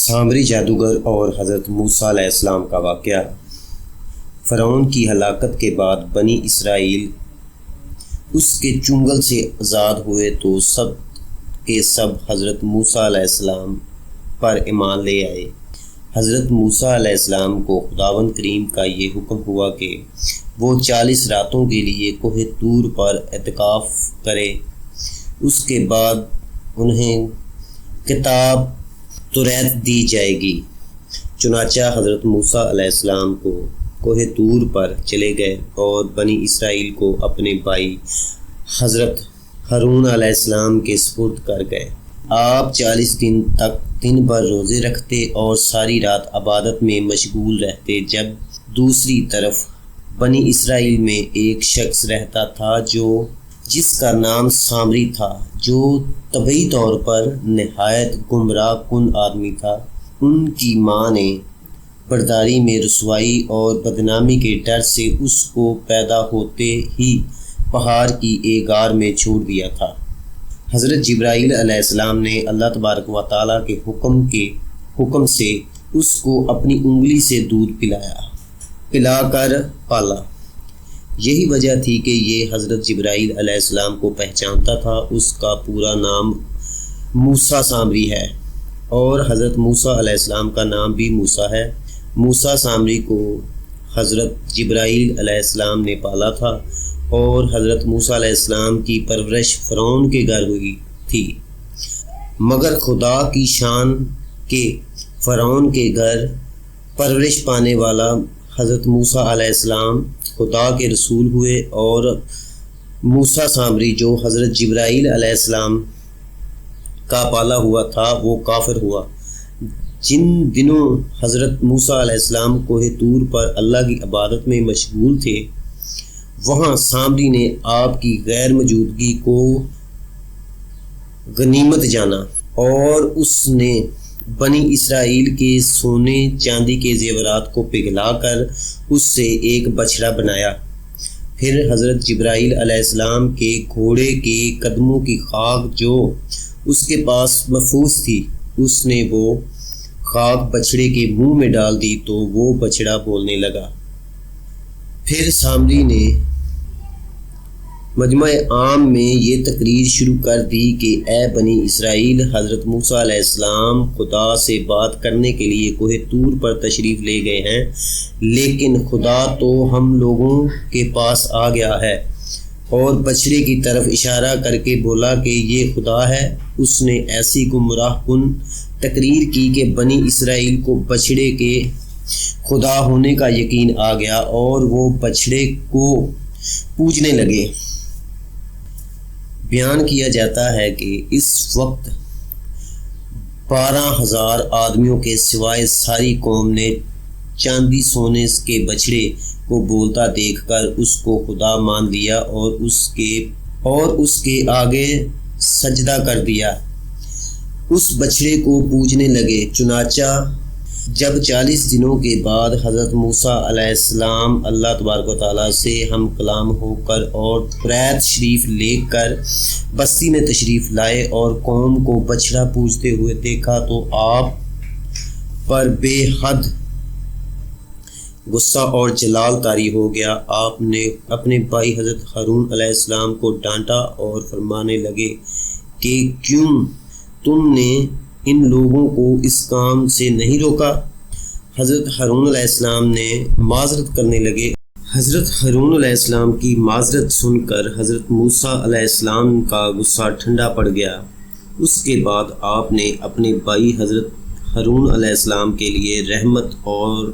سامری جادوگر اور حضرت موسیٰ علیہ السلام کا واقعہ۔ فرعون کی ہلاکت کے بعد بنی اسرائیل اس کے چنگل سے آزاد ہوئے تو سب کے سب حضرت موسیٰ علیہ السلام پر ایمان لے آئے۔ حضرت موسیٰ علیہ السلام کو خداوند کریم کا یہ حکم ہوا کہ وہ 40 راتوں کے لیے کوہ طور پر اعتکاف کرے۔ اس کے بعد انہیں کتاب توریت دی جائے گی۔ چنانچہ حضرت موسیٰ علیہ السلام کو کوہ طور پر چلے گئے اور بنی اسرائیل کو اپنے بھائی حضرت ہارون علیہ السلام کے سپرد کر گئے۔ آپ 40 دن تک دن بھر روزے رکھتے اور ساری رات عبادت میں مشغول رہتے۔ جب دوسری طرف بنی اسرائیل میں ایک شخص رہتا تھا جس کا نام سامری تھا، جو طبعی طور پر نہایت گمراہ کن آدمی تھا۔ ان کی ماں نے برداری میں رسوائی اور بدنامی کے ڈر سے اس کو پیدا ہوتے ہی پہاڑ کی ایک غار میں چھوڑ دیا تھا۔ حضرت جبرائیل علیہ السلام نے اللہ تبارک و تعالیٰ کے حکم سے اس کو اپنی انگلی سے دودھ پلا کر پالا۔ یہی وجہ تھی کہ یہ حضرت جبرائیل علیہ السلام کو پہچانتا تھا۔ اس کا پورا نام موسیٰ سامری ہے اور حضرت موسیٰ علیہ السلام کا نام بھی موسیٰ ہے۔ موسیٰ سامری کو حضرت جبرائیل علیہ السلام نے پالا تھا اور حضرت موسیٰ علیہ السلام کی پرورش فرعون کے گھر ہوئی تھی، مگر خدا کی شان کے فرعون کے گھر پرورش پانے والا حضرت موسیٰ علیہ السلام خدا کے رسول ہوئے، اور موسیٰ سامری جو حضرت جبرائیل علیہ السلام کا پالا ہوا تھا وہ کافر ہوا۔ جن دنوں حضرت موسیٰ علیہ السلام کوہ طور پر اللہ کی عبادت میں مشغول تھے، وہاں سامری نے آپ کی غیر موجودگی کو غنیمت جانا اور اس نے بنی اسرائیل کے سونے چاندی کے زیورات کو پگھلا کر اس سے ایک بچڑا بنایا۔ پھر حضرت جبرائیل علیہ السلام کے گھوڑے کے قدموں کی خاک جو اس کے پاس محفوظ تھی، اس نے وہ خاک بچڑے کے منہ میں ڈال دی تو وہ بچڑا بولنے لگا۔ پھر سامری نے مجمع عام میں یہ تقریر شروع کر دی کہ اے بنی اسرائیل، حضرت موسیٰ علیہ السلام خدا سے بات کرنے کے لیے کوہ طور پر تشریف لے گئے ہیں، لیکن خدا تو ہم لوگوں کے پاس آ گیا ہے، اور بچڑے کی طرف اشارہ کر کے بولا کہ یہ خدا ہے۔ اس نے ایسی گمراہ کن تقریر کی کہ بنی اسرائیل کو بچڑے کے خدا ہونے کا یقین آ گیا اور وہ بچڑے کو پوجنے لگے۔ بیان کیا جاتا ہے کہ اس وقت 12,000 آدمیوں کے سوائے ساری قوم نے چاندی سونے کے بچڑے کو بولتا دیکھ کر اس کو خدا مان لیا اور اس کے آگے سجدہ کر دیا، اس بچڑے کو پوجنے لگے۔ چنانچہ جب 40 دنوں کے بعد حضرت موسیٰ علیہ السلام اللہ تبارک و تعالیٰ سے ہم کلام ہو کر اور توریت شریف لے کر بستی میں تشریف لائے اور قوم کو بچڑا پوجتے ہوئے دیکھا تو آپ پر بے حد غصہ اور جلال طاری ہو گیا۔ آپ نے اپنے بھائی حضرت ہارون علیہ السلام کو ڈانٹا اور فرمانے لگے کہ کیوں تم نے ان لوگوں کو اس کام سے نہیں روکا؟ حضرت ہارون علیہ السلام نے معذرت کرنے لگے۔ حضرت ہارون علیہ السلام کی معذرت سن کر حضرت موسیٰ علیہ السلام کا غصہ ٹھنڈا پڑ گیا۔ اس کے بعد آپ نے اپنے بھائی حضرت ہارون علیہ السلام کے لیے رحمت اور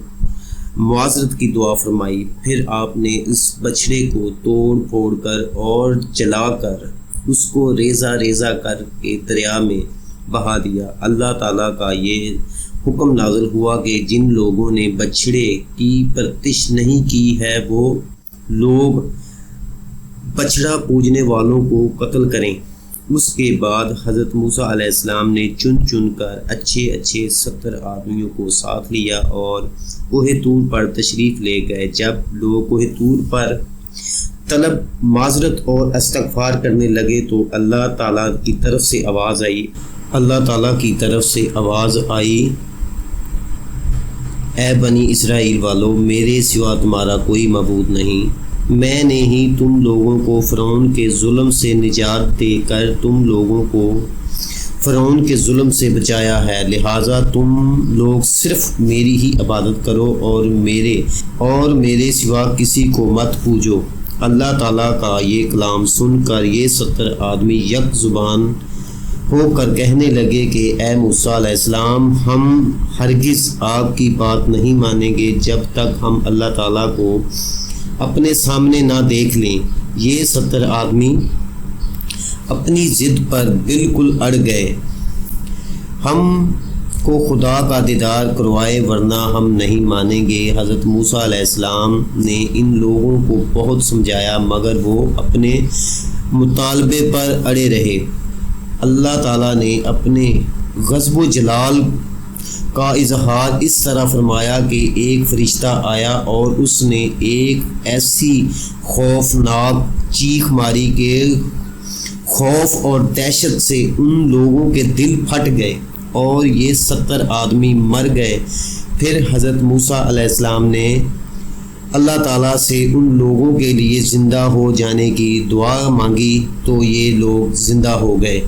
معذرت کی دعا فرمائی۔ پھر آپ نے اس بچڑے کو توڑ پھوڑ کر اور جلا کر اس کو ریزہ ریزہ کر کے دریا میں بہا دیا۔ اللہ تعالیٰ کا یہ حکم نازل ہوا کہ جن لوگوں نے بچڑے کی پرستش نہیں کی ہے وہ لوگ بچڑا پوجنے والوں کو قتل کریں۔ اس کے بعد حضرت موسیٰ علیہ السلام نے چن کر اچھے 70 آدمیوں کو ساتھ لیا اور کوہ طور پر تشریف لے گئے۔ جب لوگ کوہ طور پر طلب معذرت اور استغفار کرنے لگے تو اللہ تعالیٰ کی طرف سے آواز آئی اے بنی اسرائیل والو، میرے سوا تمہارا کوئی معبود نہیں، میں نے ہی تم لوگوں کو فرعون کے ظلم سے نجات دے کر تم لوگوں کو فرعون کے ظلم سے بچایا ہے، لہٰذا تم لوگ صرف میری ہی عبادت کرو اور میرے سوا کسی کو مت پوجو۔ اللہ تعالیٰ کا یہ کلام سن کر یہ 70 آدمی یک زبان ہو کر کہنے لگے کہ اے موسیٰ علیہ السلام، ہم ہرگز آپ کی بات نہیں مانیں گے جب تک ہم اللہ تعالیٰ کو اپنے سامنے نہ دیکھ لیں۔ یہ 70 آدمی اپنی ضد پر بالکل اڑ گئے، ہم کو خدا کا دیدار کروائے ورنہ ہم نہیں مانیں گے۔ حضرت موسیٰ علیہ السلام نے ان لوگوں کو بہت سمجھایا مگر وہ اپنے مطالبے پر اڑے رہے۔ اللہ تعالیٰ نے اپنے غضب و جلال کا اظہار اس طرح فرمایا کہ ایک فرشتہ آیا اور اس نے ایک ایسی خوفناک چیخ ماری کہ خوف اور دہشت سے ان لوگوں کے دل پھٹ گئے اور یہ 70 آدمی مر گئے۔ پھر حضرت موسیٰ علیہ السلام نے اللہ تعالیٰ سے ان لوگوں کے لیے زندہ ہو جانے کی دعا مانگی تو یہ لوگ زندہ ہو گئے۔